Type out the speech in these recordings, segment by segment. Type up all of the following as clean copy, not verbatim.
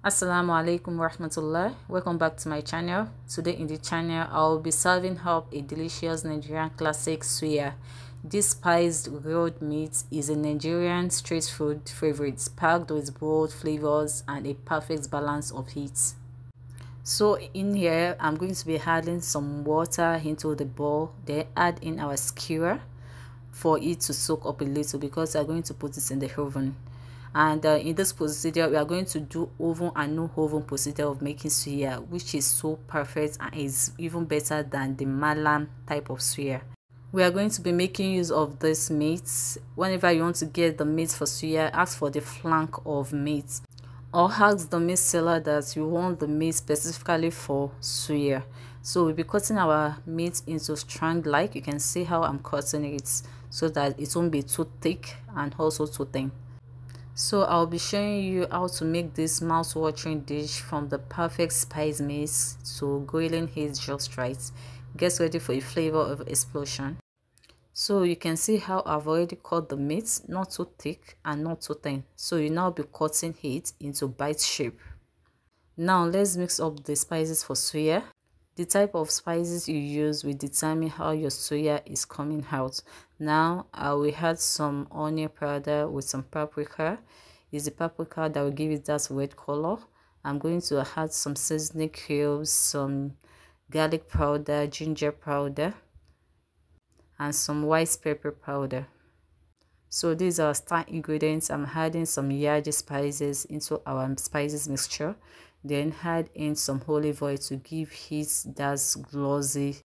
Assalamu alaikum warahmatullah. Welcome back to my channel. Today in the channel I'll be serving up a delicious Nigerian classic suya. This spiced grilled meat is a Nigerian street food favorite, packed with bold flavors and a perfect balance of heat. So in here I'm going to be adding some water into the bowl, then add in our skewer for it to soak up a little because we are going to put it in the oven. And in this procedure we are going to do oven and no oven procedure of making suya, which is so perfect and is even better than the Mallam type of suya. We are going to be making use of this meat. Whenever you want to get the meat for suya, ask for the flank of meat or ask the meat seller that you want the meat specifically for suya. So we'll be cutting our meat into strand, like you can see how I'm cutting it, so that it won't be too thick and also too thin. So I'll be showing you how to make this mouth-watering dish from the perfect spice mix to grilling heat just right. Get ready for a flavor of explosion. So you can see how I've already cut the meat, not too thick and not too thin. So you now be cutting it into bite shape. Now let's mix up the spices for suya. The type of spices you use will determine how your suya is coming out. Now I will add some onion powder with some paprika. It's the paprika that will give it that red color. I'm going to add some seasoning cubes, some garlic powder, ginger powder, and some white pepper powder. So these are star ingredients. I'm adding some yaji spices into our spices mixture, then add in some olive oil to give it that glossy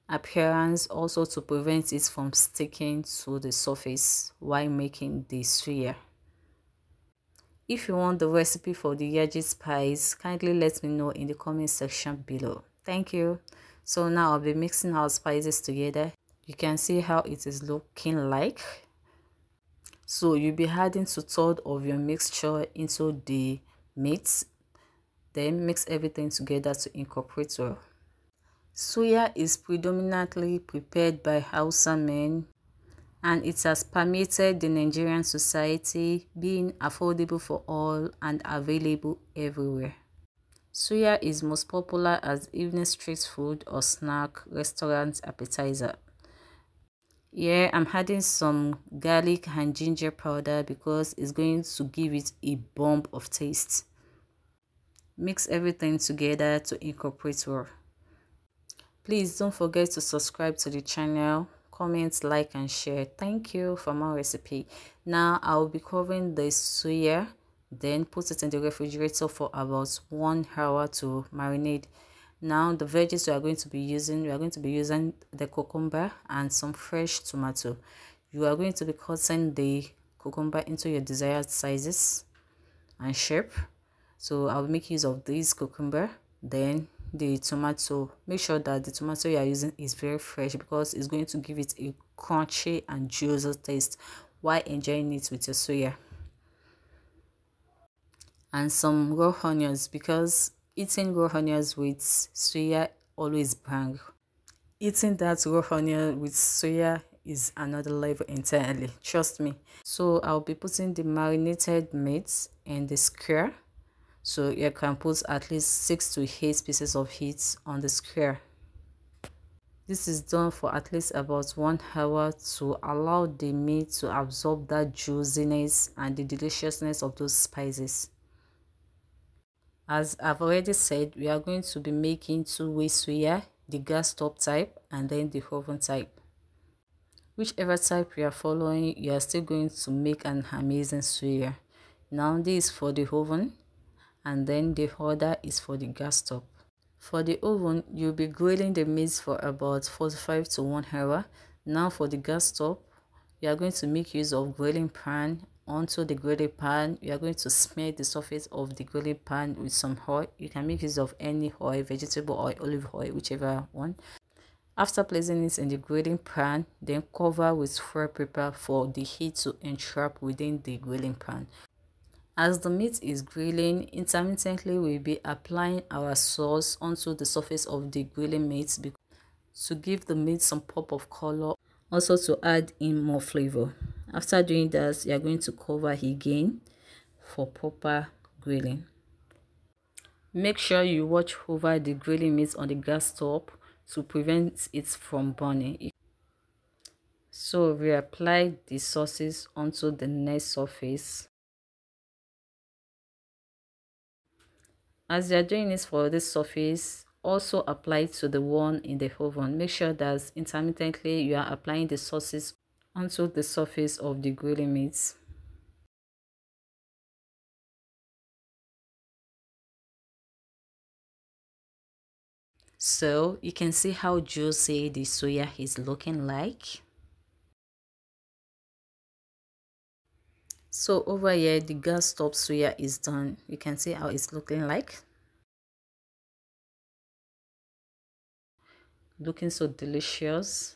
appearance, also to prevent it from sticking to the surface while making the suya. If you want the recipe for the yaji spice, kindly let me know in the comment section below. Thank you. So now I'll be mixing our spices together. You can see how it is looking like. So you'll be adding 2/3 of your mixture into the meat, then mix everything together to incorporate well. Suya is predominantly prepared by Hausa men, and it has permeated the Nigerian society, being affordable for all and available everywhere. Suya is most popular as evening street food or snack restaurant appetizer. Here I'm adding some garlic and ginger powder because it's going to give it a bomb of taste. Mix everything together to incorporate well. Please don't forget to subscribe to the channel, comment, like and share. Thank you for more recipe. Now I'll be covering the suya, then put it in the refrigerator for about 1 hour to marinate. Now the veggies we are going to be using the cucumber and some fresh tomato. You are going to be cutting the cucumber into your desired sizes and shape. So I'll make use of this cucumber. Then the tomato, make sure that the tomato you are using is very fresh because it's going to give it a crunchy and juicy taste while enjoying it with your suya. And some raw onions, because eating raw onions with suya always bang. Eating that raw onion with soya is another level entirely, trust me. So I'll be putting the marinated meat in the square. So you can put at least 6 to 8 pieces of it on the square. This is done for at least about 1 hour to allow the meat to absorb that juiciness and the deliciousness of those spices. As I've already said, we are going to be making two-way suya, the gas top type and then the oven type. Whichever type you are following, you are still going to make an amazing suya. Now this is for the oven and then the other is for the gas top. For the oven, you'll be grilling the meat for about 45 to 1 hour. Now for the gas top, you are going to make use of grilling pan. Onto the grilling pan, you are going to smear the surface of the grilling pan with some oil. You can make use of any oil, vegetable oil, olive oil, whichever one. After placing it in the grilling pan, then cover with foil paper for the heat to entrap within the grilling pan. As the meat is grilling, intermittently we'll be applying our sauce onto the surface of the grilling meat to give the meat some pop of color, also to add in more flavor. After doing that, you are going to cover again for proper grilling. Make sure you watch over the grilling meat on the gas top to prevent it from burning. So reapply the sauces onto the next surface. As you are doing this for this surface, also apply it to the one in the oven. Make sure that intermittently you are applying the sauces onto the surface of the grilling meat. So you can see how juicy the soya is looking like. So over here, the gas top soya is done. You can see how it's looking like. Looking so delicious.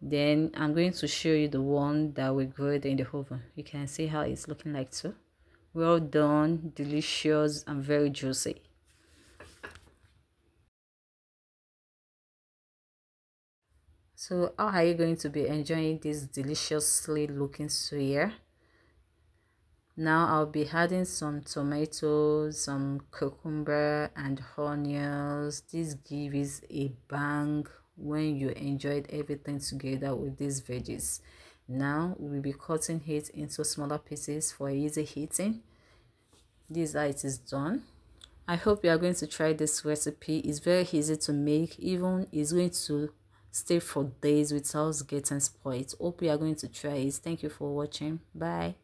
Then I'm going to show you the one that we grilled in the oven. You can see how it's looking like too. Well done, delicious and very juicy. So how are you going to be enjoying this deliciously looking suya? Now I'll be adding some tomatoes, some cucumber and onions. This gives a bang when you enjoyed everything together with these veggies. Now we'll be cutting it into smaller pieces for easy eating. This is how it is done. I hope you are going to try this recipe. It's very easy to make, even it's going to stay for days without getting spoiled. Hope you are going to try it. Thank you for watching. Bye.